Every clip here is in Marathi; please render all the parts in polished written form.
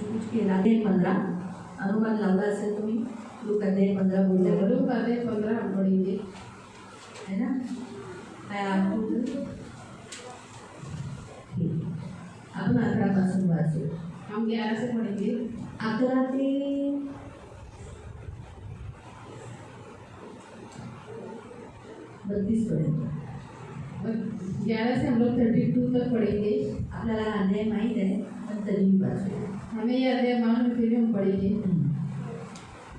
कुछ केला 15 अनुमान लावला असेल तुम्ही लूक अध्याय 15 बोलले लूक अध्याय 15 हम पढ़ेंगे, है ना। काय आपको आपण 11 पासून वाचू। हम 11 से पढ़ेंगे। 11 ते 32 पर्यंत। 11 से हम लोग 32 तक पढ़ेंगे। आपल्याला अध्याय माहीत आहे पण तरीही वाचू। हमें ये अध्याय मालूम है, फिर हम पढ़ेंगे।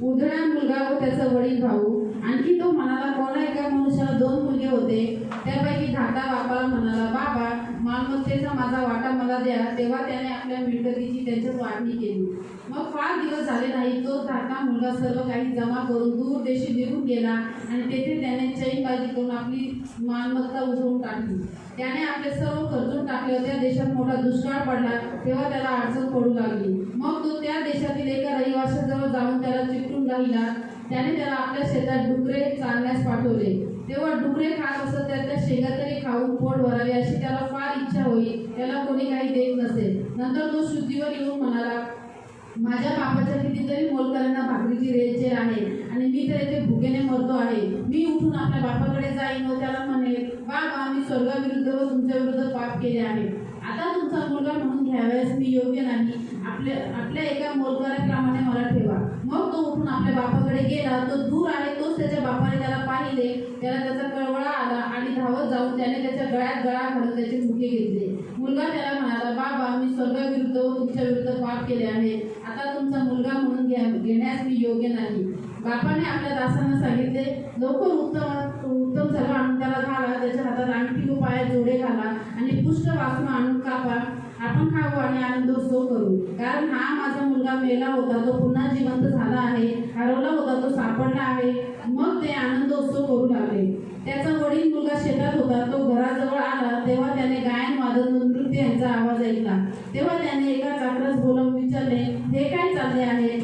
उधळा मुलगा व त्याचा वडील भाऊ, आणखी तो म्हणाला, कोणा एका मनुष्याला 2 मुलगे होते, त्यापैकी धाकटा बापाला म्हणाला, बाबा मालमत्तेचा माझा वाटा मला द्या। तेव्हा त्याने आपल्या मिळकतीची त्यांच्यात वाटणी केली। मग फार दिवस झाले नाही, तो धाकटा मुलगा सर्व काही जमा करून दूर देशी निघून गेला आणि तेथे त्याने चैनबाजी करून आपली मालमत्ता उजळून टाकली। त्याने आपले सर्व खर्चून टाकले व त्या देशात मोठा दुष्काळ पडला। तेव्हा त्याला अडचण पडू लागली। मग तो त्या देशातील एका रहिवाशाजवळ जाऊन त्याला चिकटून राहिला। त्याने त्याला आपल्या शेतात डुकरे चालण्यास पाठवले। तेव्हा डुकरे खात असत, त्याच्या शेंगा तरी खाऊन पोट भरावे अशी त्याला फार इच्छा होई। त्याला कोणी काही देत नसे। नंतर तो शुद्धीवर येऊन म्हणाला, माझ्या बापाच्या कितीतरी मोलकऱ्यांना भाकरीची रेलचेल आहे आणि मी तर येथे भुकेने मरतो आहे। मी उठून आपल्या बापाकडे जाईन व त्याला म्हणेन, बाबा मी स्वर्गाविरुद्ध व तुमच्या विरुद्ध पाप केले आहे। आता तुमचा मुलगा म्हणून घ्यावयास मी योग्य नाही। आपल्या एका मोलकऱ्याप्रमाणे मला ठेवा। मग तो उठून आपल्या बापाकडे गेला। तो दूर आहे तोच त्याच्या बापाने त्याला पाहिले। त्याला त्याचा कळवळा आला आणि धावत जाऊन त्याने त्याच्या गळ्यात गळा घालून त्याचे मुके घेतले। मुलगा त्याला म्हणाला, बाबा मी स्वर्गाविरुद्ध व तुमच्या विरुद्ध पाप केले आहे। आता तुमचा मुलगा म्हणून घेण्यास मी योग्य नाही। बापाने आपल्या दासांना सांगितले, लवकर उत्तम सर्व आणून त्याला घाला। त्याच्या हातात अंगठी व पायात जोडे घाला आणि पुष्ट वासना आणून कापा। आपण खाऊ आणि आनंदोत्सव करू, कारण हा माझा मुलगा मेला होता, तो पुन्हा जिवंत झाला आहे, हरवला होता, तो सापडला आहे। मग ते आनंदोत्सव करू लागले। त्याचा वडील मुलगा शेतात होता। तो घराजवळ आला तेव्हा त्याने गायन वादन व नृत्य यांचा आवाज ऐकला। तेव्हा त्याने एका चाकरास बोलावून विचारले, हे काय चालले आहे?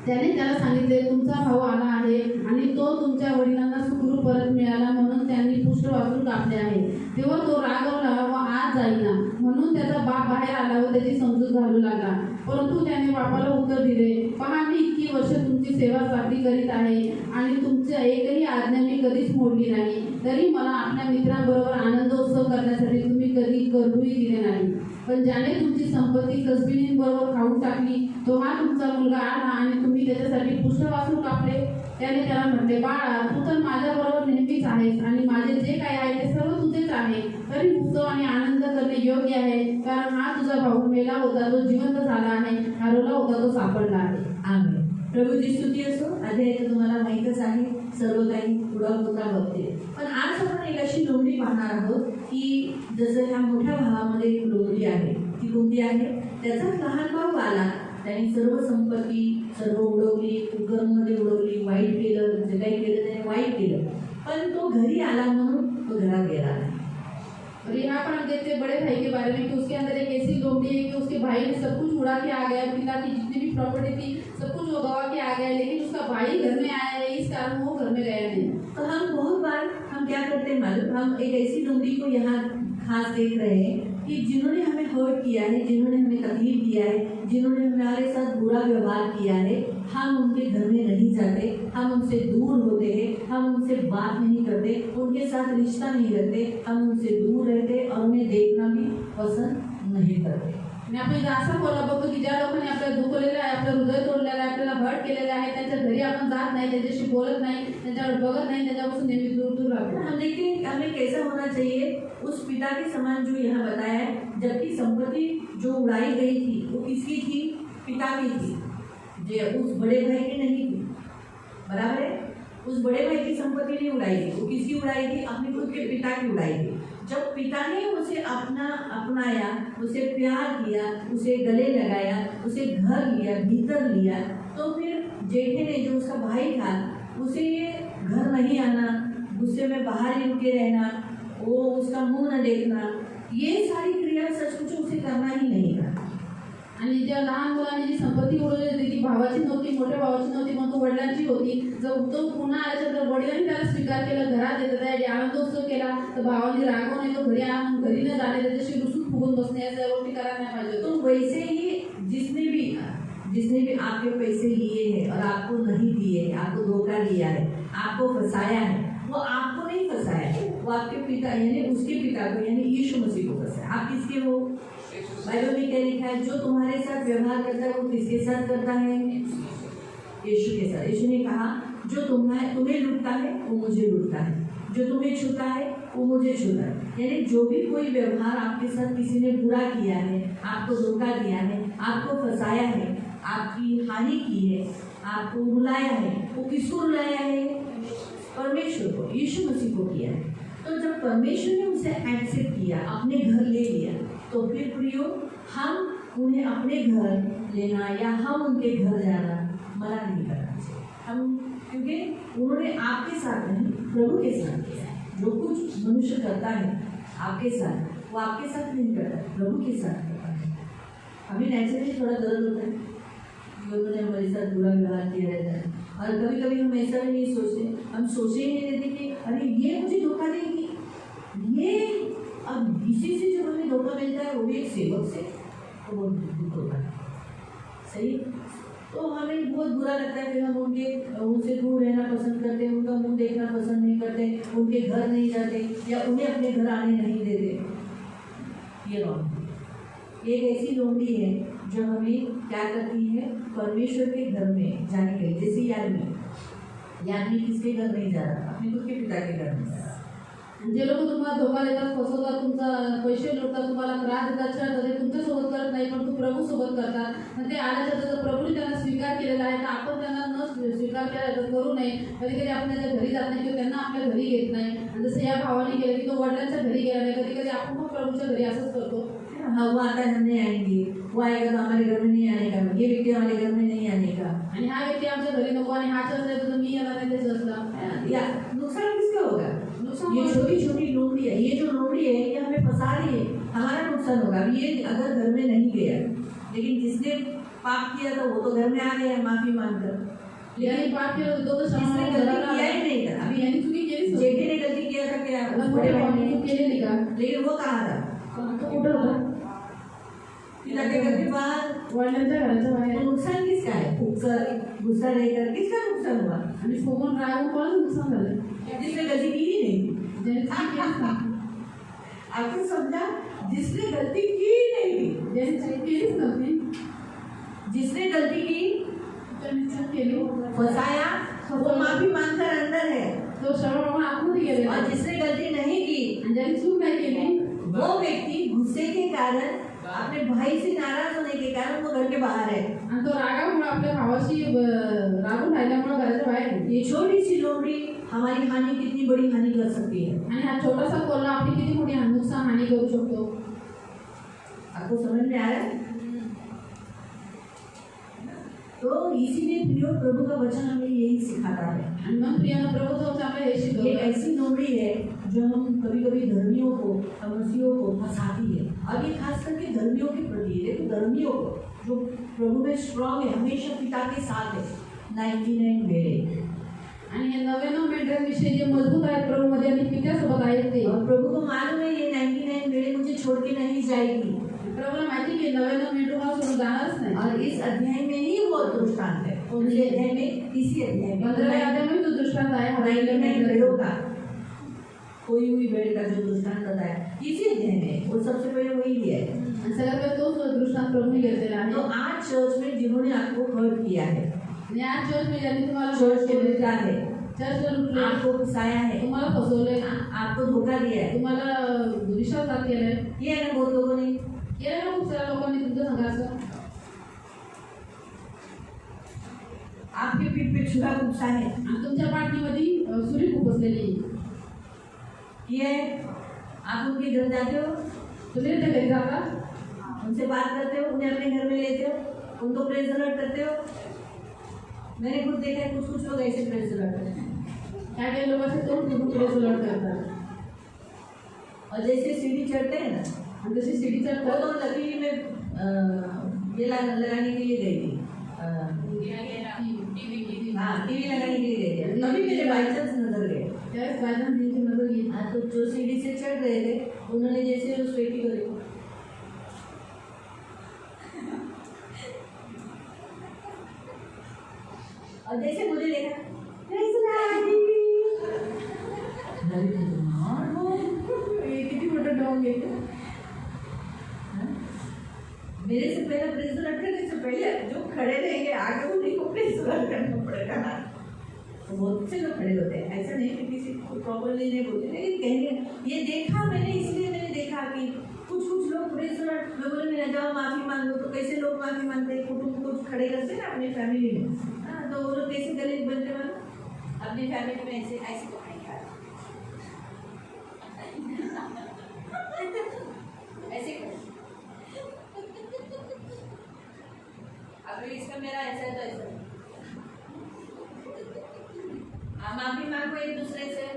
त्याने त्याला सांगितले, तुमचा भाऊ आला आहे आणि तो तुमच्या वडिलांना सुखरूप परत मिळाला म्हणून त्यांनी पुष्ट वापरून कापले आहे। तेव्हा तो रागवला व आज जाईना म्हणून त्याचा बाप बाहेर आला व त्याची समजूत घालू लागला। परंतु त्याने बापाला उत्तर दिले, पहा मी इतकी वर्ष तुमची सेवा चाकरी करीत आहे आणि तुमची एकही आज्ञा मी कधीच मोडली नाही। तरी मला आपल्या मित्रांबरोबर आनंदोत्सव करण्यासाठी तुम्ही कधी करबुही दिले नाही। पण ज्याने तुमची संपत्ती कसबिनींबरोबर खाऊन टाकली, तो हा तुमचा मुलगा आला आणि तुम्ही त्याच्यासाठी पुष्ट वासरू कापले। त्याने त्याला म्हटले, बाळा तू तर माझ्याबरोबर नेहमीच आहेस आणि माझे जे काही आहे ते सर्व तुझेच आहे। तरी उत्सव आणि आनंद करणे योग्य आहे, कारण हा तुझा भाऊ मेला होता, तो जिवंत झाला आहे, हरवला होता, तो सापडला आहे। आमेन। प्रभूची स्तुती असो। अध्याय तर तुम्हाला माहीतच आहे, सर्व काही पुढा बघते। पण आज आपण एक अशी लोंढी पाहणार आहोत की जसं ह्या मोठ्या भावामध्ये एक लोंढी आहे। ती कोणती आहे? त्याचाच लहान भाऊ आला, त्याने सर्व संपत्ती सर्व उडवली, कुकरमध्ये उडवली, वाईट केलं, जे काही केलं त्याने वाईट केलं। पण तो घरी आला म्हणून तो घरात गेला नाही। और यहाँ पर हम देखते हैं बड़े भाई के बारे में कि उसके अंदर एक ऐसी लोंढी है कि उसके भाई ने सब कुछ उड़ा के आ गया, पिता की जितनी भी प्रॉपर्टी थी सब कुछ वो गवा के आ गया, लेकिन उसका भाई घर में आया है, इस कारण वो घर में गया नहीं। तो हम बहुत बार हम क्या करते हैं मालूम, हम एक ऐसी लोंढी को यहाँ खास देख रहे हैं कि जिन्होंने हमें हर्ट किया है, जिन्होंने हमें तकलीफ दिया है, जिन्होंने हमारे साथ बुरा व्यवहार किया है, हम उनके घर में नहीं जाते, हम उनसे दूर होते हैं, हम उनसे बात नहीं करते, उनके साथ रिश्ता नहीं रखते, हम उनसे दूर रहते और उन्हें देखना भी पसंद नहीं करते। आणि आपण असं बोला बघतो की ज्या लोकांनी आपल्याला दुखवलेलं आहे, आपलं हृदय तोडलेलं आहे, आपल्याला हर्ट केलेलं आहे, त्यांच्या घरी आपण जात नाही, त्यांच्याशी बोलत नाही, त्यांच्यावर बघत नाही, त्यांच्यापासून नेहमी दूर दूर राहतो। हम देखते हैं हमें कैसा होना चाहिए, उस पिता के समान जो यहाँ बताया है। जबकि संपत्ति जो उड़ाई गई थी वो किसकी थी? पिता की थी, जो उस बड़े भाई की नहीं थी। बराबर है? उस बड़े भाई की संपत्ति नहीं उड़ाई थी, वो किसकी उड़ाई थी? अपने खुद के पिता की उड़ाई थी। जब पिता ने उसे अपनाया, उसे प्यार किया, उसे गले लगाया, उसे घर लिया, भीतर लिया, तो फिर जेठे ने जो उसका भाई था उसे ये घर नहीं आना, गुस्से में बाहर ही रुके रहना, वो उसका मुंह न देखना, ये सारी क्रिया सचमुच उसे करना ही नहीं था। आणि ज्या लहान मुलांनी जी संपत्ती उडवली होती ती भावाची नव्हती, मोठ्या भावाची नव्हती, मग तो वडिलांची होती। जर तो पुन्हा आल्याच्या वडिलांनी त्याला स्वीकार केला, घरात येतात, त्यासाठी आनंदोत्सव केला, तर भावाने रागवून तो घरी आणून घरी न जाणे, त्याच्याशी रुसून फुगून बसणे, या सर्व गोष्टी करायला नाही पाहिजे। तो वैसे ही जिसने भी आपके पैसे लिए हैं और आपको नहीं दिए हैं, आपको धोखा दिया है, आपको फंसाया है, वो आपको नहीं फंसाया है, वो आपके पिता यानी उसके पिता को यानी यीशु मसीह को फंसाया। आप किसके हो? बाइबल में क्या लिखा है? जो तुम्हारे साथ व्यवहार करता है वो किसके साथ करता है? यीशु के साथ। यीशु ने कहा जो तुम्हें लूटता है वो मुझे लूटता है, जो तुम्हें छूता है वो मुझे छूता है। यानी जो भी कोई व्यवहार आपके साथ किसी ने बुरा किया है, आपको धोखा दिया है, आपको फंसाया है, आपकी हानि की है, आपको रुलाया है, वो किसको रुलाया है? परमेश्वर को, यीशु मसीह को किया है। तो जब परमेश्वर ने उसे एक्सेप्ट किया, अपने घर ले लिया, तो फिर प्रियो हम उन्हें अपने घर लेना या हम उनके घर जाना मना नहीं करना चाहिए। हम क्योंकि उन्होंने आपके साथ नहीं प्रभु के साथ किया है। जो कुछ मनुष्य करता है आपके साथ, वो आपके साथ नहीं करता, प्रभु के साथ करता है। हमें नेचुरली थोड़ा दर्द होता है कि उन्होंने हमारे साथ बुरा व्यवहार किया रहता है, और कभी कभी हम ऐसा भी नहीं सोचते, हम सोचे ही नहीं देते कि अरे ये मुझे धोखा देगी, ये अब इसी से जो हमें धोखा मिलता है वो भी एक सेवक से, तो बहुत दुख होता है। सही, तो हमें बहुत बुरा लगता है, फिर हम उनसे दूर रहना पसंद करते हैं, उनका मुंह देखना पसंद नहीं करते, उनके घर नहीं जाते या उन्हें अपने घर आने नहीं देते। ये रॉन्ग। एक ऐसी लोमड़ी है जो हमें क्या करती है? परमेश्वर के घर में जाने के लिए। जैसे यादवी किसके घर नहीं जा रहा? अपने खुद के पिता के घर में जा रहा। जे लोक तुम्हाला धोका देतात, फसवतात, तुमचा पैसे लुटतात, तुम्हाला त्रास देतात, छळतात, ते तुमच्यासोबत करत नाही पण तू प्रभू सोबत करतात. आणि ते आल्याच्या जर प्रभूने त्यांना स्वीकार केलेला आहे तर आपण त्यांना न स्वीकार केला तर करू नये. कधी कधी आपण त्याच्या घरी जात नाही किंवा त्यांना आपल्या घरी घेत नाही. आणि जसं या भावाने केलं की तो वडिलांच्या घरी गेला नाही, कधी कधी आपण पण प्रभूच्या घरी असंच करतो. हाँ, वो आता है, हम नहीं आएंगे, वो आएगा तो हमारे घर में नहीं आने का, ये व्यक्ति हमारे घर में नहीं आने का, आणि हा व्यक्ती आमच्या घरी नको आणि हा चर्च आहे तर मी येणार नाही ते चर्चला. या नुकसान किसका होगा? नुकसान ये छोटी छोटी लोमड़ी है, ये जो लोमड़ी है ये हमें फंसा रही है, हमारा नुकसान होगा। अब ये अगर घर में नहीं गया, लेकिन जिसने पाप किया था वो तो घर में आ गया माफी मांगकर, यानी पाप केलं होतं तो जिसने गलती किया ही नहीं था। अभी यानी चुकी केली, जेठे ने गलती किया था क्या? बड़े भाऊ ने चूक केलेली का? लेकिन वो कहा था तो कुठं होता? पिता के घर के बाहर। वडिलांच्या घराच्या बाहेर. तो नुकसान किसका है? गुस्सा रहकर किसका नुकसान हुआ? आणि फोन राहून कोणाचं नुकसान झालं? जिसने गलती की ही नहीं। ज्याने चूक केलीच नाही. आपको समझा? जिसने गलती की ही नहीं, ज्याने चूक केलीच नव्हती, जिसने गलती की, त्याने चूक केली, फंसाया, वो माफी मांगकर अंदर है। तो सरळ आतमध्ये गेलेला. और जिसने गलती नहीं की, आणि ज्याने चूक नाही केली, वो व्यक्ति गुस्से के कारण, अपने भाई से नाराज होने के कारण वो घर के बाहर है। आणि तो रागामुळे आपल्या भावाशी रागून राहिल्यामुळे घराच्या बाहेर आहे. ये छोटी सी लोमड़ी हमारी हानि कितनी बड़ी हानि कर सकती है। आणि हा छोटासा कोल्हा आपली किती मोठी नुकसान हानी करू शकतो. आपको समझ में आ रहा है? तो इसीलिए प्रियो प्रभु का वचन हमें यही सिखाता है। आणि मग प्रियानं प्रभूचं वचन आपल्याला हे ये शिकवतं. ऐसी लोमड़ी है जो हम कभी कभी धर्मियों को, मसीहियों को फंसाती है। और ये खास करके धर्मियों के प्रति है। देखो धर्मियों को जो प्रभु में स्ट्रांग है, हमेशा पिता के साथ है, 99 वेळे। आणि हे 99 मेंढरांविषयी जे मजबूत आहेत प्रभूमध्ये आणि पित्यासोबत आहेत ते. और प्रभु को मालूम है ये 99 वेळे मुझे छोड़ के नहीं जाएगी। प्रभूला माहिती की 99 मेंढरू मला सोडून जाणारच नाही. और इस अध्याय में ही वो दृष्टांत है। उनके अध्याय में, इसी अध्याय में 15व्या अध्यायामध्ये तो दृष्टांत आहे. 99 भेड़ों का, कोई हुई भेड़ का जो दृष्टांत बताया इसी अध्याय में, वो सबसे पहले वही लिया है। आणि सगळ्यात पहिले तोच दृष्टांत प्रभूने घेतलेला आहे. तो आज चर्च में जिन्होंने आपको हर्ट किया है, आणि आज चर्च में ज्यांनी तुम्हाला चर्च को लुटा है, चर्चला लुटले, आपको फसाया है, तुम्हाला फसवले, आपको धोखा दिया है, तुम्हाला विश्वासघात केलाय, ये है ना बहुत लोगों ने। केलं ना खूप साऱ्या लोकांनी तुमचं संग असं. आपके पीठ पे छुरा गुस्सा है, आणि तुमच्या पाठीमध्ये सुरी खूप बसलेली. ये आप उनके घर जाते हो, तुम्ही त्या घरी जाता, उनसे बात करते हो, उन्हें अपने घर में लेते हो, उनको प्रेज अलर्ट करते हो। मैंने खुद देखा है कुछ लोग ऐसे प्रेज अलर्ट करते हैं। काय काय लोक असे तोंड फुटून प्रेस अलर्ट करतात. और जैसे सीढ़ी चढ़ते हैं ना, आणि तशी सिटी वो चढतात. तो लकीली में ये लगाने के लिए गई थी। हाँ, टीवी लगाने के लिए गए थे। कभी मेरे बाई चांस नजर गए, त्यावेळेस बायजान त्यांची नजर गेली. हाँ, तो जो सीढ़ी से चढ़ रहे थे उन्होंने जैसे उस बेटी को देखा, और जैसे मुझे देखा कैसे लागी नवी तुम्हार हो ये कितनी मोटा डॉग है मेरे से पहले प्रेस रखने से पहले जो खड़े रहेंगे आगे उन्हीं को प्रेस करना पड़ेगा ना तो बहुत से लोग खड़े होते हैं ऐसा नहीं कि किसी को प्रॉपरली नहीं बोलते लेकिन कहेंगे ये देखा मैंने इसलिए मैंने देखा कि कुछ लोग प्रेस मैं बोले मेरा जाओ माफ़ी मांगो तो कैसे लोग माफ़ी मांगते हैं कुटुंब को खड़े करते हैं ना अपनी फैमिली में हाँ तो वो लोग कैसे गले बनते मानो अपनी फैमिली में ऐसे ऐसे तो नहीं खा ऐसे अगर इसका मेरा ऐसा है तो ऐसा माफी मांगो एक दूसरे से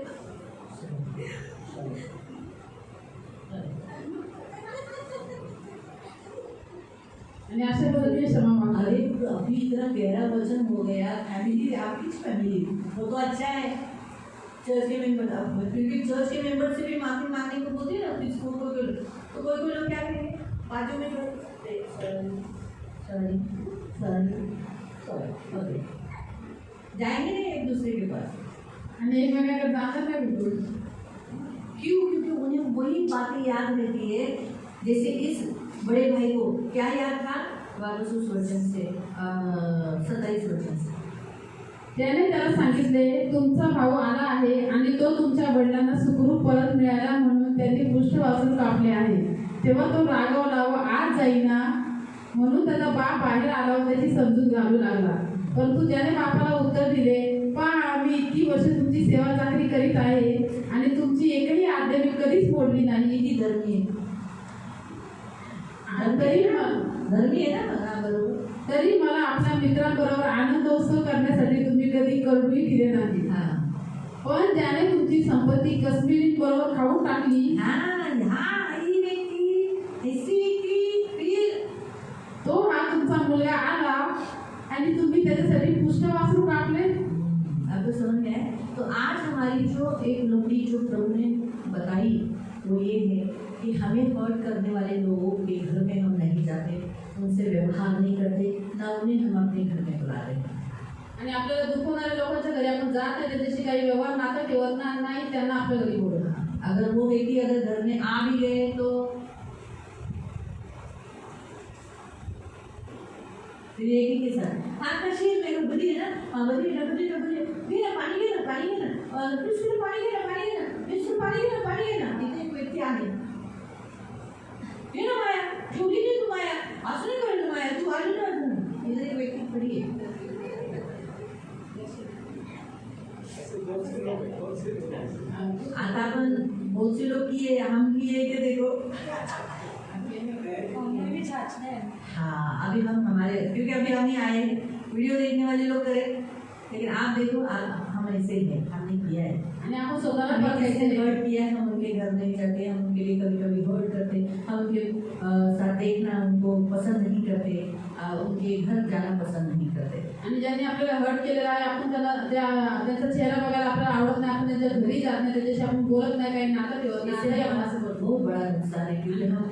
अशा पद्धतीने क्षमा मागा अरे अभी इतना गहरा वचन हो गया फैमिली आपकी फैमिली वो तो अच्छा है चर्च के मेंबर क्योंकि चर्च के मेंबर से भी माफी मांगने को बोलते हैं ना किसको तो कोई लोग क्या करेंगे बाजू में सॉरी ओके जाएंगे नहीं एक दूसरे के पास आणि एकमेकांकडे जाणार नाही बिलकुल क्यों क्योंकि उन्हें वही बातें याद रहती है जैसे इस बड़े भाई को क्या याद था 27 वचन से 27 वचन से त्याने त्याला सांगितले तुमचा भाऊ आला आहे आणि तो तुमच्या वडिलांना सुखरूप परत मिळाला म्हणून त्यांनी पृष्ठभाग कापले आहे तेव्हा तो रागावला व आज जाईना म्हणून त्याचा बाप बाहेर आला व त्याची समजूत घालू लागला परंतु त्याने बापाला उत्तर दिले पहा आम्ही इतकी वर्ष तुमची सेवा चाकरी करीत आहे आणि तुमची एकही आज्ञा मी कधीच मोडली नाही ही धर्मी आहे धर्मी आहे ना बरोबर तरी मला आपल्या मित्रांबरोबर आनंदोत्सव करण्यासाठी तुम्ही कधी कळूही दिले नाही पण ज्याने तुमची संपत्ती कश्मीरी बरोबर खाऊन टाकली तो हा तुमचा मुलगा आला आणि तुम्ही त्याच्यासाठी पुष्टवासरू कापले अब तो समझ में आया तो आज हमारी जो एक नौकरी जो प्रभु ने बताई वो ये है कि हमें हर्ट करने वाले लोगों के घर में हम नहीं जाते उनसे व्यवहार नहीं करते ना उन्हें हम अपने घर में बुलाते आणि आपल्याला दुखवणाऱ्या लोकांच्या घरी आपण जात नाही त्याच्याशी काही व्यवहार नाता ठेवत नाही त्यांना आपल्या घरी बोलवणार अगर वो व्यक्ति अगर घर में आ भी गए तो फिर एक ही के साथ कशी मेरे बदी है ना बदी है पानी है ना और फिर पानी है ना इतने कोई क्या है ये ना माया झूठी नहीं तुम आया असली कर तुम आया तू आलू ना इधर एक व्यक्ति खड़ी है आता अपन बहुत से लोग किए हम किए कि देखो हाँ अभी हम हमारे क्योंकि अभी हम ही आए वीडियो देखने वाले लोग करें लेकिन आप देखो हम ऐसे ही हैं हमने किया है आणि आपण स्वतःला हमने कैसे हर्ट किया है हम उनके घर नहीं जाते हम उनके लिए कभी कभी हर्ट करते हम उनके साथ देखना उनको पसंद नहीं करते उनके घर जाना पसंद नहीं करते आणि ज्यांनी आपल्याला हर्ट केलेला आहे आपण त्याला त्याचा चेहरा बघायला आपल्याला आवडत नाही आपण त्याच्या घरी जात नाही त्याच्याशी आपण बोलत नाही काही नातं ठेवत नाही इससे हमारा बहुत बड़ा नुकसान है क्योंकि हम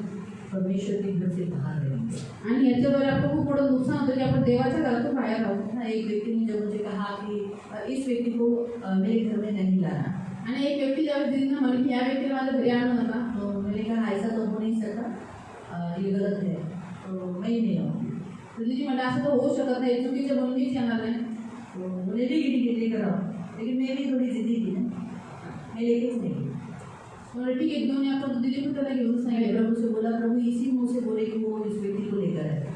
परमेश्वर के घर से बाहर रहेंगे आणि याच्याद्वारे आपलं खूप मोठं नुकसान होतं की आपण देवाच्या घरातून बाहेर राहू ना एक व्यक्ति ने जब मुझे कहा कि इस व्यक्ति को मेरे घर में नहीं लाना आणि एक व्यक्ती ज्यावेळेस दिदीनं म्हटली की या व्यक्तीला माझ्या घरी आणू नका तो मैंने कहा ऐसा तो हो नहीं सकता ये गलत है तो मैं ही नहीं आऊँगी तर दिदी म्हटलं असं तर होऊ शकत नाही चुकीचं म्हणून मीच येणार नाही तो बोले ठीक है लेकर आओ लेकिन मैं भी थोड़ी जिद्दी थी ना मैं लेकर नहीं गई बोले ठीक है घेऊन या पण दिदी पण त्याला घेऊन मैंने सांगितलं प्रभु से बोला प्रभु इसी मुंह से बोले कि वो इस व्यक्ति को लेकर आए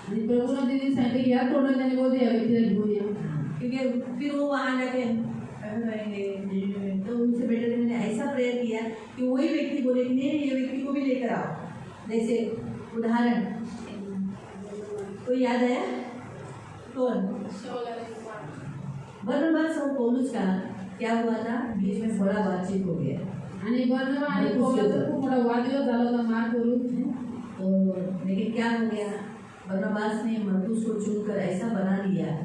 आणि प्रभूनं दिदी सांगितलं की या तोंडाने त्याने बोलते या व्यक्तीला घेऊन या क्योंकि फिर वो वहाँ जाके रहेंगे तो उनसे बेटर मैंने ऐसा प्रेयर किया कि वही व्यक्ति बोले कि नहीं ये व्यक्ति को भी लेकर आओ जैसे उदाहरण कोई याद आया कौन बरनबास और पौलुस का क्या हुआ था बीच में बड़ा बातचीत हो गया आणि बर्नबा आणि पौलुसचा खूप मोठा वादविवाद झाला होता मार करून तो लेकिन क्या हो गया बरनबास ने मरकुस को चुनकर ऐसा बना लिया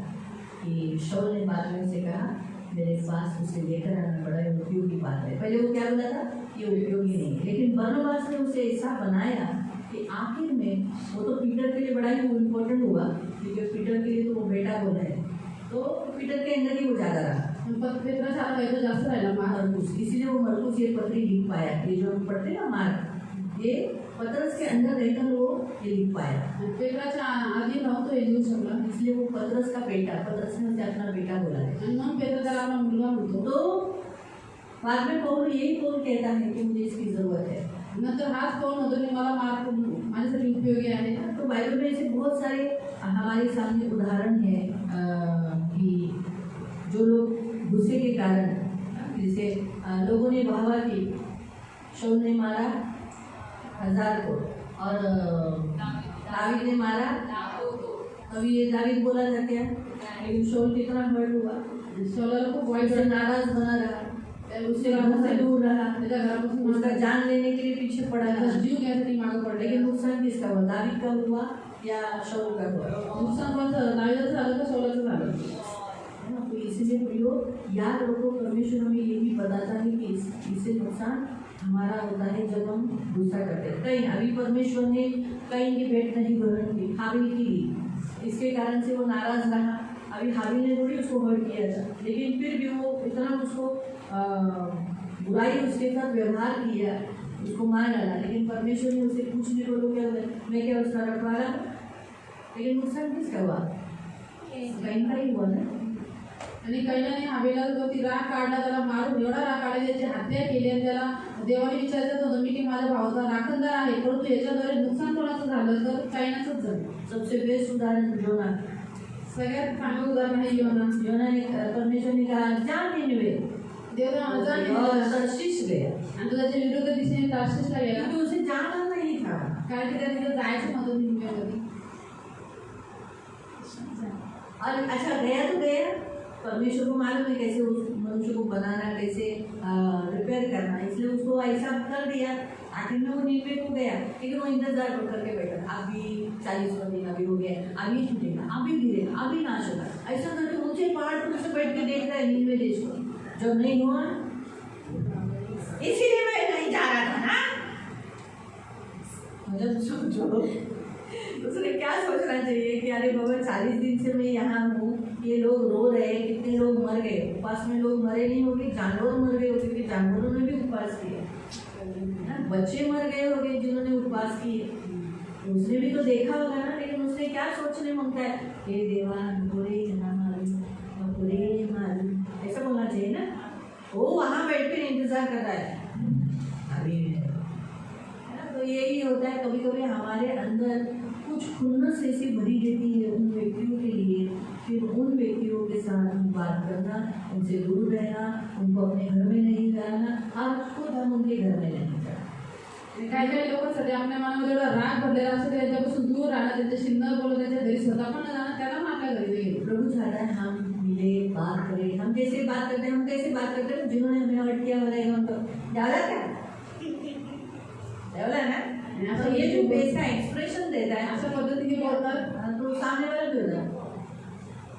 कि शाऊल ने बाद में उसे कहा मेरे पास उसे लेकर आना बड़ा उपयोगी बात है पहले वो क्या बोला था ये उपयोगी नहीं है लेकिन बरनबास ने उसे ऐसा बनाया कि आखिर में वो तो पीटर के लिए बड़ा ही इम्पोर्टेंट हुआ क्योंकि पीटर के लिए तो वो बेटा बोला है तो पीटर के अंदर ही वो ज़्यादा रहा पण पेत्राच्या हात व्हायचं जास्त राहिला मार. मरकुस, इसीलिए वो मरकुस ये पत्री लिख पाया. ये जो हम पढ़ते हैं ना मार, ये पतरस के अंदर रहकर वो ये लिख पाया. आणि पेत्राच्या आधी नव्हतो हे लिहू शकला. इसलिए वो पतरस का बेटा, पतरस ने उसे अपना बेटा बोला है. आणि मग पेत्र त्याला आपला मुलगा म्हणतो. तो बाद में पौल यही पौल कहता है कि मुझे इसकी ज़रूरत है. नंतर हाच कोण होतो की मला मार माझ्यासाठी उपयोगी आहे. तो बाइबल में ऐसे बहुत सारे हमारे सामने उदाहरण है कि जो लोग गुस्से के कारण, जैसे लोगों ने वाहवाह की, शाऊल ने मारा 1000 को और दावीद ने मारा अभी ये दावीद बोला था क्या, लेकिन शाऊल कितना हर्ट हुआ. शाऊल को बॉयफ्रेंड नाराज बना रहा, उससे घर से दूर रहा, उसका जान लेने के लिए पीछे पड़ा रहा, जीव घ्यायसाठी मागं पडले. लेकिन नुकसान किसका हुआ, दावीद का हुआ या शाऊल का हुआ. नुकसान कोण झालं, दावीदाचं झालं का शाऊलाचं झालं. है ना. तो इसीलिए प्रियो याद रखो, परमेश्वर हमें ये भी बताता है कि इससे नुकसान हमारा होता है जब हम गुस्सा करते हैं. कहीं अभी परमेश्वर ने कहीं की भेंट नहीं ग्रहण की, हाबिल की ली, इसके कारण से वो नाराज रहा. अभी हाबिल ने थोड़ी उसको हर्ट किया था, लेकिन फिर भी वो इतना उसको बुराई उसके साथ व्यवहार किया, उसको मार डाला. लेकिन परमेश्वर ने उसे कुछ नहीं बोलो, क्या मैं क्या उसका रखवाला. लेकिन नुकसान किसका हुआ, कहीं का ही हुआ ना. आणि कैलाने हाबिलावरती राग काढला, त्याला मारून एवढा राग काढला, त्याची हत्या केली. आणि त्याला देवाने विचारत होतं मी की माझ्या भावाचा राखणदार आहे, परंतु याच्याद्वारे नुकसान कोणाचं झालं तर कैनाचंच झालं. सबसे बेस्ट उदाहरण योना. सगळ्यात चांगलं उदाहरण आहे योना. योना ने परमेश्वर ने कहा जा निनवे, तर्शीश गया, आणि तो त्याच्या विरुद्ध दिशेने तार्शीशला गेला. क्योंकि उसे जाना नहीं था, कारण की त्याला तिथं जायचं नव्हतं निनवेमध्ये. और अच्छा गया तो गया, परमेश्वर को मालूम है कैसे उस मनुष्य को बनाना, कैसे रिपेयर करना, इसलिए उसको ऐसा कर दिया. आखिर में वो निनवे को गया, लेकिन वो इंतजार करके बैठा. अभी 40 दिन अभी हो गया, अभी छूटेगा, अभी गिरेगा, अभी नाश होगा. ऐसा करके ऊंचे पहाड़ पर से बैठ के देख रहा है निनवे देश को. जब नहीं हुआ, इसीलिए मैं नहीं जा रहा था ना. मतलब सोचो उसने क्या सोचना चाहिए कि अरे बाबा 40 दिन से मैं यहाँ हूँ, ये लोग रो रहे हैं, कितने लोग मर गए. उपवास में लोग मरे नहीं होंगे, जानवर मर गए होंगे, क्योंकि जानवरों ने भी उपवास किया ना. बच्चे मर गए होंगे जिन्होंने उपवास किए, उसने भी तो देखा होगा ना. लेकिन उसने क्या सोचने मांगता है, हे देवा पूरे ना मालूम, पूरे मालूम, ऐसा बोलना चाहिए ना. वो वहाँ बैठ कर इंतजार कर रहा है अभी. तो यही होता है, कभी कभी हमारे अंदर कुछ खुन्नस ऐसी भरी रहती है उन व्यक्तियों के लिए, फिर उन व्यक्तियों के साथ बात करना, उनसे दूर रहना, उनको अपने घर में नहीं लाना, और खुद हम उनके घर में नहीं जाना. काही काही लोकांसाठी आपल्या मनामध्ये एवढा राग भरलेला असतो, त्यांच्यापासून दूर राहणं, त्यांच्याशी न बोलणं, त्यांच्या घरी स्वतः पण न जाणं, त्याला मग आपल्या घरी गेलो. प्रभु चाहता है हम मिले, बात करें. हम कैसे बात करते हैं, हम कैसे बात करते हैं, जिन्होंने हमें हर्ट किया बताएगा उनको ज़्यादा क्या देवला ना. तो ये जो बेस का एक्सप्रेशन देता है, अशा पद्धतीने बोलतात, तो सामने वाला भी होता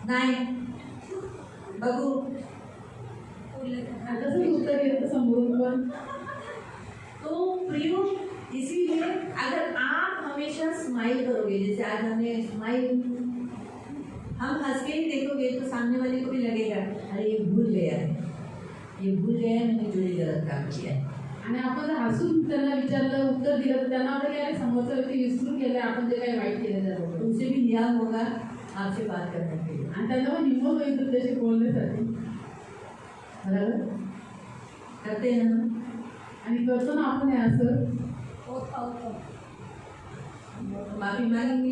नाही बघू, तसंच उत्तर येतं समोरून पण. तो प्रियो इसीलिए अगर आप हमेशा स्माइल करोगे, जैसे आज हमने स्माइल, हम हंस के ही देखोगे तो सामने वाले को भी लगेगा अरे ये भूल गया है, ये भूल गया है, मैंने जो ये गलत काम किया है. आणि आपण जर हसून त्यांना विचारलं, उत्तर दिलं, तर त्यांना वाटेल अरे समोरचा व्यक्ती विसरून गेले आपण जे काही वाईट केलं त्याबद्दल. तुमसे भी लिया होगा आपसे बात करने के लिए, आणि त्यांना पण हिंमत होईल तुमच्याशी बोलण्यासाठी. बराबर करते हैं हम. आणि करतो ना आपण हे असं. माफी मांगेंगे,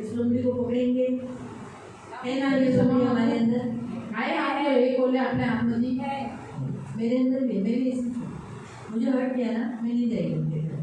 इस लोमड़ी को पकड़ेंगे, है ना. ये लोमड़ी हमारे अंदर आहे हे बोलले आपल्या आतमध्ये. मेरे अंदर भी, मैं भी मुझे हर्ट किया ना, मैं नहीं जाएगी उनके घर.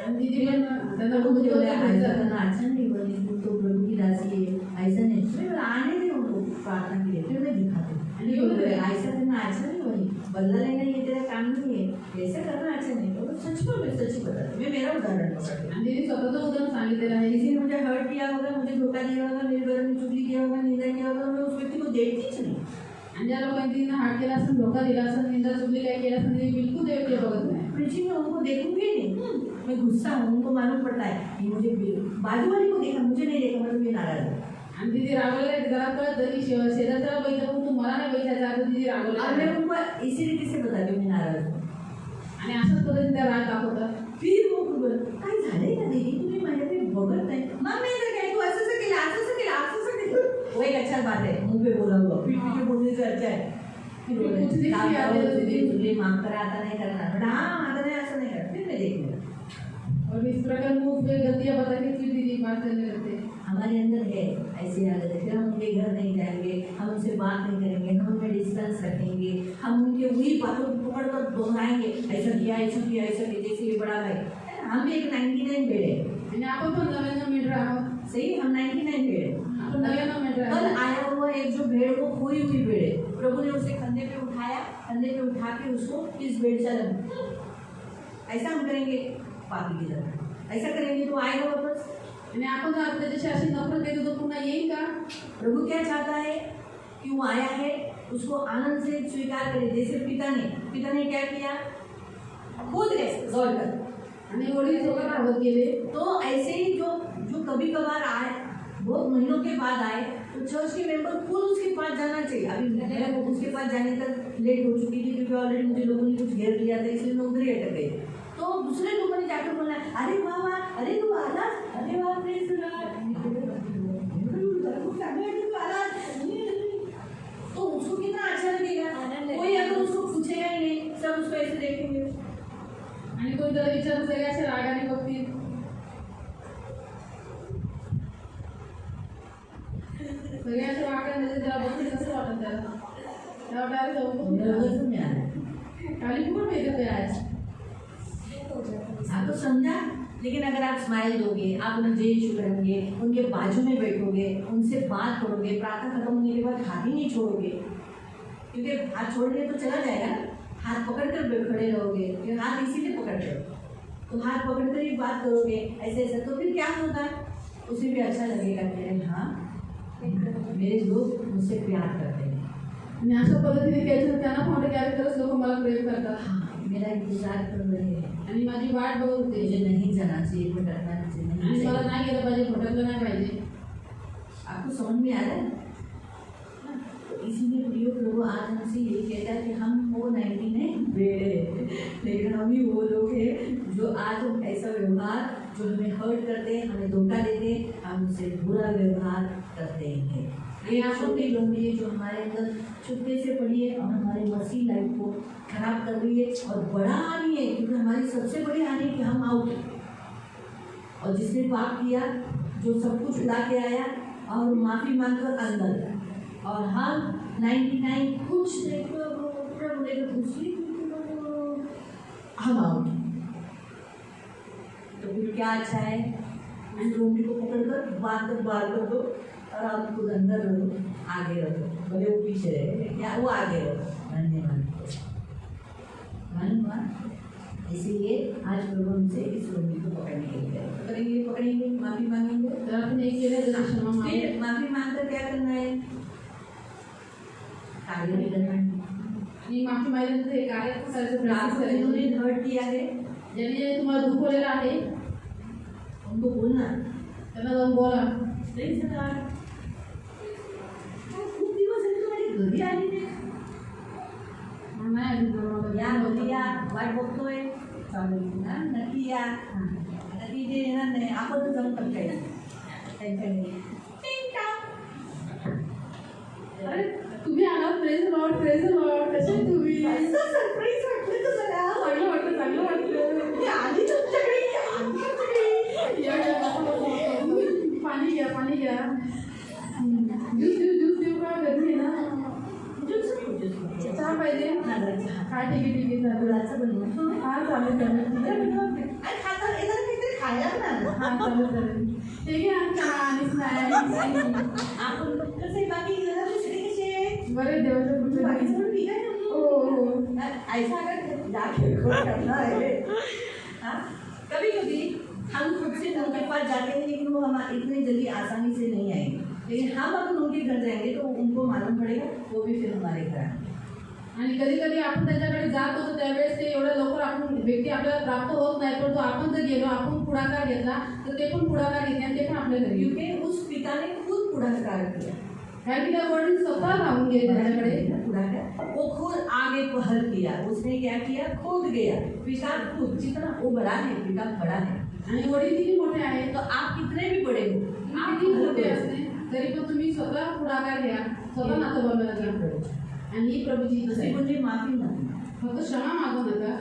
आणि तिथे पण त्यांना तो मुझे बोला ऐसा बोलले करना अच्छा नहीं, बोली तुम तो प्रभु की दासी है, ऐसा नहीं. मैं बोला आने दे उनको प्रार्थना के लिए, फिर मैं दिखाती हूँ. आणि बोले ऐसा करना अच्छा नहीं, बोली बदला लेना ये तेरा काम नहीं है, ऐसा करना अच्छा नहीं. तो सच में मैं सच ही बताती, मैं मेरा उदाहरण बताती. आणि तिने स्वतःचं उदाहरण सांगितलेलं आहे. किसी ने मुझे हर्ट किया होगा, मुझे धोखा दिया होगा, मेरे बारे में चुगली किया होगा, निंदा किया होगा, मैं उस व्यक्ति को देखतीच नहीं. आणि ज्या लोकांनी तिने हात केला असेल, धोका दिला असेल, निंदा चुगली काय केला असेल, ते बिलकुल ते बघत नाही. प्रीचिंग में उनको देखूंगी नहीं. मैं गुस्सा हूँ, उनको मालूम पड़ता है ये मुझे बाजू वाले को देखा, मुझे नहीं देखा, मतलब ये नाराज है. आणि तिथे रागवले जरा कळतं की शेजारचा बघितलं पण तू मला नाही बघितलं आता तिथे और मैं रागवले उनको इसी रीति से बताती हूँ मैं नाराज हूँ. आणि असंच पद्धतीने त्या राग दाखवतात. फिर वो काय झालंय का दीदी तुम्ही माझ्याकडे बघत नाही मग मी तर काय तू असं केलं असं केलं वो एक अच्छा बात है मुंह पे बोला हुआ पीठ पीछे बोलने से अच्छा है. फिर कुछ बोले, दिख काम गया, करो, दीदी। तुझे माफ करा आता नहीं करना बेटा हाँ आता नहीं ऐसा नहीं कर फिर मैं देख लूँगा. और इस प्रकार मुंह पे गलतियां बता के फिर दीदी बात करने लगते हैं. हमारे अंदर है ऐसी आदत है फिर हम उनके घर नहीं जाएंगे हम उनसे बात नहीं करेंगे हम उनमें डिस्टेंस रखेंगे हम उनके वही बातों को पकड़ कर दोहराएंगे ऐसा किया जैसे ये बड़ा भाई है ना, हम भी एक 99 बेड है आणि आपण पण नव्यानं मिळत आहोत. सही हम 99 बेड है. आपण नव्यानं मिळत कल आहोत. आया हुआ एक जो भेड़ वो खोई हुई भेड़ है प्रभु ने उसे कंधे पे उठाया कंधे पे उठा के उसको इस भेड़ से अलग ऐसा हम करेंगे पापी की तरह ऐसा करेंगे तो आएगा वापस. आणि आपण जर त्याच्याशी अशी नफरत केली तो पुन्हा येईल का? प्रभु क्या चाहता है कि वो आया है उसको आनंद से स्वीकार करे जैसे पिता ने क्या किया खुद गए दौड़कर. आणि वडील स्वतः राहत गेले. तो ऐसे ही जो कभी कभार आए बहुत महीनों के बाद आए तो चर्च के मेंबर खुद उसके पास जाना चाहिए. अभी मैं उसके पास जाने तक लेट हो चुकी थी क्योंकि ऑलरेडी मुझे लोगों ने कुछ घेर लिया था इसलिए मैं उधर ही अटक गई. तो दूसरे लोगों ने जाकर बोला अरे वाह अरे तू आला अरे वाह प्रेज द तो उसको कितना अच्छा लगेगा. कोई अगर उसको पूछेगा ही नहीं सब उसको ऐसे देखेंगे. आणि कोणतरी विचार सगळे असे रागाने बघतील. सगळे असे वागायला त्याला बघतील कसं वाटत त्याला. तेव्हा डायरेक्ट जाऊन नर्वस में आ रहा है. खाली पूर्ण भेटत आहे आज. आप तो समझा लेकिन अगर आप स्माइल दोगे आप उन्हें जय यीशु करेंगे उनके बाजू में बैठोगे उनसे बात करोगे प्रार्थना खत्म होने के बाद हाथ ही नहीं छोड़ोगे क्योंकि हाथ छोड़ने तो चला जाएगा ना. हाथ पकड़ कर खड़े रहोगे क्योंकि हाथ इसीलिए पकड़ते हो तो हाथ पकड़ कर ही बात करोगे ऐसे तो फिर क्या होगा उसे भी अच्छा लगेगा कि हाँ मेरे लोग मुझसे प्यार करते हैं. आणि अशा पद्धतीने केलं त्यांना फोन कॅरेक्टर्स लोक मला प्रेम करतात. हाँ मेरा इंतजार कर रहे हैं आणि माझी वाट बघत होते. मुझे नहीं जाना चाहिए भटकना चाहिए आणि नहीं मला चाहिए. नाही गेलं पाहिजे भटकलं नाही पाहिजे. आपको समझ में आ रहा है. तो इसीलिए प्रियो प्रभु आज हमसे यही कहता है कि हम वो 99 बेड है लेकिन हम ही वो लोग हैं जो आज हम ऐसा व्यवहार जो हमें हर्ट करते हैं हमें धोखा देते हैं हम उनसे बुरा व्यवहार करते हैं. ये छोटी लोग जो हमारे अंदर चुपके से पड़ी है और हमारे मसीह लाइफ को खराब कर रही है और बड़ा हानि है क्योंकि हमारी सबसे बड़ी हानि है कि हम आउट और जिसने पाप किया जो सब कुछ उड़ा के आया और माफ़ी मांगकर अंदर और हम 99 कुछ नहीं प्रभु ने तो दूसरी हम आउट. तो फिर क्या अच्छा है उस रोगी को पकड़कर बार कर दो और आप खुद अंदर रहो आगे रहो भले वो पीछे रहे या वो आगे रहो. धन्यवाद. इसीलिए आज प्रभु हमसे इस रोगी को पकड़ने के लिए पकड़ेंगे माफ़ी मांगेंगे. तर आपण एक केलं तर क्षमा मागू. फिर माफी मांगकर क्या करना है कार्य भी करना है. आणि माफी मागितल्यानंतर हे कार्य करायचं प्रयास आपको करायचं. जिन्होंने हर्ट किया है ज्यांनी तुम्हाला दुखवलेलं आहे उनको बोलना त्यांना जाऊन बोला. नाही सर खूप दिवस झाले तू माझ्या घरी आली नाही. नाही आली या या वाट बघतोय चालेल ना नक्की या. आता ती जे येणार नाही आपण जाऊन टपकायचं त्यांच्याकडे. अरे तुम्ही आलात. प्रेझ लॉर्ड कसे आहे तुम्ही? असं सरप्राईज वाटलं तर मला चांगलं वाटतं. मी आली तुमच्याकडे या, पाणी घ्या. ज्यूस देऊ का? गरमी आहे ना. चहा पाहिजे? हा ठीक आहे चालेल. गुळाचं बनवून हा चालेल. आणि खाता येणार काहीतरी खायला ना हा चालेल. ठीक आहे. चहा आणि स्नॅक्स. आपण कसं बाकी घरात दुसरे कसे बरे देवाच्या बाकी कृपेने. सगळं ठीक आहे ना. हो. ऐसा अगर जाके करना है हाँ कभी कभी हम खुद से उनके पास जाते हैं लेकिन वो हमारे इतनी जल्दी आसानी से नहीं आएंगे. लेकिन हम अगर उनके घर जाएंगे तो उनको मालूम पड़ेगा वो भी फिर हमारे घर आएंगे. आणि कधी कधी आपण त्यांच्याकडे जात होतो त्यावेळेस ते एवढ्या लवकर आपण व्यक्ती आपल्याला प्राप्त होत नाही. परंतु आपण जर गेलो आपण पुढाकार घेतला तर ते पण पुढाकार घेते आणि ते पण आपल्या घरी येईल. क्योंकि उस पिता ने खुद पुढाकार किया, कारण की त्या वडील स्वतः राहून गेले त्याच्याकडे. पुढाकार वो खुद आगे पहल किया, उसने क्या किया, खुद गया. पिता खुद, जितना वो बड़ा है, पिता बड़ा है, आणि वडील किती मोठे आहेत, तो आप कितने भी बड़े हो, आप किती मोठे असले तरी पण तुम्ही स्वतः पुढाकार घ्या, स्वतः नातं बोलवायला घ्या. आणि ही प्रभूची इच्छा आहे. मुझे माफी मांगना, फक्त क्षमा मागू नका.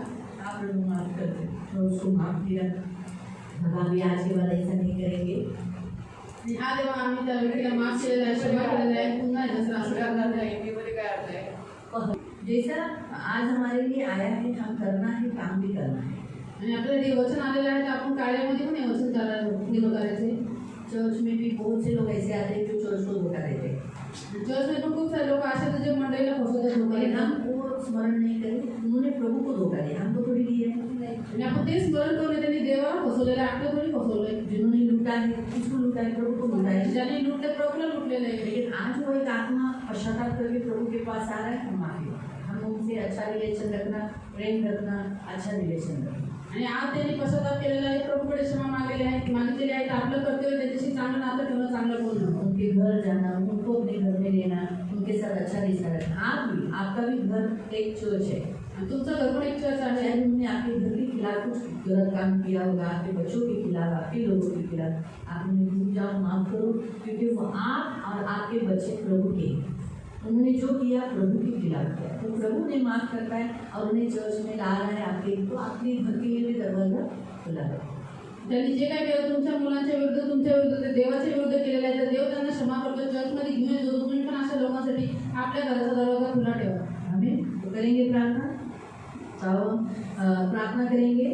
आप लोग माफ करते तो उसको माफ किया. हम अभी आज के बाद ऐसा नहीं करेंगे. आणि हा देवा आम्ही त्या व्यक्तीला माफ केलेला आहे, क्षमा केलेला आहे, पुन्हा जसं असं करणार नाही. जैसा आज हमारे लिए आया है, हम करना है, काम भी करना है. आणि आपल्याला जे वचन आलेलं आहे तर आपण कार्यामध्ये पण हे वचन करायचे. चर्च में भी बहुत से लोग ऐसे आते हैं जो चर्च को धोखा देते हैं. चर्च में पण खूप सारे लोक असे आहेत जे मंडळीला फसवतात, धोका लेकिन देतात. हम वो स्मरण नहीं करें, उन्होंने प्रभु को धोखा दिया, हमको थोड़ी दिया है. आणि आपण ते स्मरण करून त्यांनी देवाला फसवलेलं आहे, आपलं थोडी फसवलंय. जिन्होंने लूटा है, किसको लूटा है, प्रभु को लूटा है. ज्याने लुटले प्रभूला लुटलेलं आहे. लेकिन आज वो एक आत्मा पश्चाताप करके प्रभु के पास आ रहा है, हम माफी मांगें. हम उनसे अच्छा रिलेशन रखना, प्रेम रखना, अच्छा रिलेशन रखना. आणि आज त्यांनी पश्चाताप केलेला आहे, प्रभूकडे क्षमा मागितलेली आहे. तर आपलं कर्तव्य त्यांच्याशी चांगलं नातं ठेवणं, चांगलं बोलणं. उनके घर जाना, उनको अपने घर में लेना, उनके साथ अच्छा रिश्ता रखना. आप भी, आपका भी घर एक चर्च है. आणि तुमचं घर पण एक चर्च आहे. शायद उन्होंने आपके घर के खिलाफ कुछ गलत काम किया होगा, आपके बच्चों के खिलाफ, आपके लोगों के खिलाफ. आप उन्हें भूल जाओ, माफ करो, क्योंकि वो आप और आपके बच्चे प्रभु के हैं. उन्होंने जो किया प्रभु के खिलाफ किया, तो प्रभु ने माफ करता है और उन्हें चर्च में ला रहा है आपके, तो आपके घर के लिए भी दरवाजा खुला है. त्यांनी जे काय केलं तुमच्या मुलांच्या विरुद्ध, तुमच्या विरुद्ध, ते देवाच्या विरुद्ध केलेलं आहे, तर देव त्यांना क्षमा करतो. चर्चमध्ये घेऊन येतो. तुम्ही पण अशा लोकांसाठी आपल्या घराचा दरवाजा खुला ठेवा. हमें तो करेंगे प्रार्थना. तो प्रार्थना करेंगे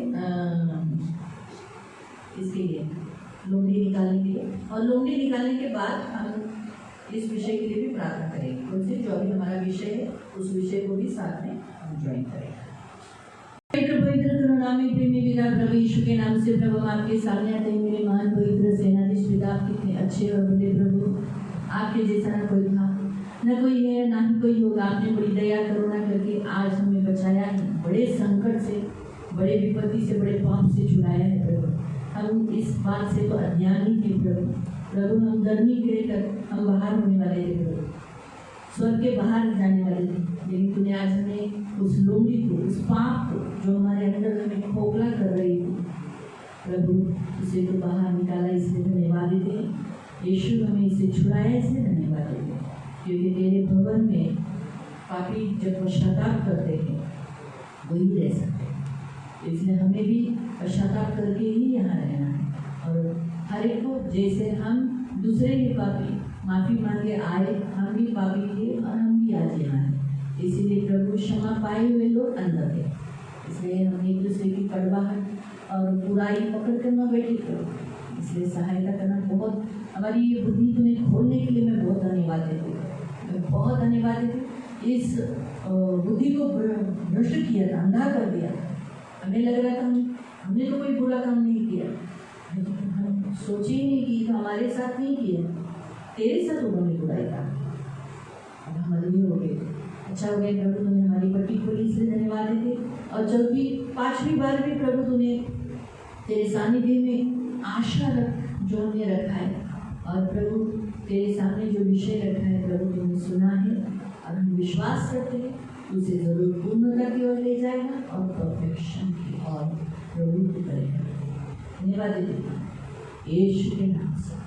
इसके लिए, लोमड़ी निकालने के लिए. और लोमड़ी निकालने के बाद हम इस विषय के लिए भी प्रार्थना करेंगे. उनसे जो अभी हमारा विषय है उस विषय को भी साथ में हम ज्वाइन करेंगे. पवित्र करुणामय प्रेमी पिता प्रभु यीशु के नाम से प्रभु हम आपके सामने आते हैं. मेरे महान पवित्र सेनाधीश पिता, आप कितने अच्छे और बड़े प्रभु. आपके जैसा ना कोई था, न कोई है, ना ही कोई होगा. आपने बड़ी दया करुणा करके आज हमें बचाया है, बड़े संकट से, बड़े विपत्ति से, बड़े पाप से छुड़ाया है प्रभु. हम इस बात से तो अज्ञान ही थे प्रभु. प्रभु हम धर्मी रहकर हम बाहर होने वाले थे प्रभु, स्वर्ग के बाहर जाने वाले थे. लेकिन तूने आज हमें उस लोमड़ी को, उस पाप को जो हमारे अंदर हमें खोखला कर रही थी प्रभु, उसे तो बाहर निकाला. इसलिए धन्यवाद देते हैं यीशु, हमें इसे छुड़ाया, इसलिए धन्यवाद देते हैं. क्योंकि तेरे भवन में पापी जब पश्चाताप करते हैं वही रह सकते हैं. इसलिए हमें भी पश्चाताप करके ही यहाँ रहना है. और हर एक को, जैसे हम दूसरे के पापी माफ़ी मांगे आए, हम भी पापी थे और हम भी आज यहाँ हैं. इसीलिए प्रभु क्षमा पाए हुए लोग अंदर थे. इसलिए हम एक दूसरे की कड़वाहट और बुराई पकड़ कर न बैठे प्रभु. इसलिए सहायता करना बहुत, हमारी ये बुद्धि तुम्हें खोलने के लिए मैं बहुत धन्यवाद देती हूँ. मैं बहुत धन्यवाद देती हूँ. इस बुद्धि को भ्रष्ट किया था, अंधा कर दिया. हमें लग रहा था हमने तो कोई बुरा काम नहीं किया, लेकिन हम सोचे ही नहीं कि हमारे साथ नहीं किया, तेरे साथ उन्होंने बुराई कहा. अब हम अधूरे हो गए. अच्छा हो गया प्रभु, तूने हमारी पट्टी खोली, इसलिए धन्यवाद देते. और चौथी 5वीं बार भी प्रभु तूने तेरे सानिध्य में आशा रख जो हमने रखा है. और प्रभु तेरे सामने जो विषय रखा है प्रभु तुमने सुना है और हम विश्वास करते हैं उसे ज़रूर पूर्णता की ओर ले जाएगा और परफेक्शन की ओर प्रभु करेगा. धन्यवाद देते हैं यीशु के नाम से.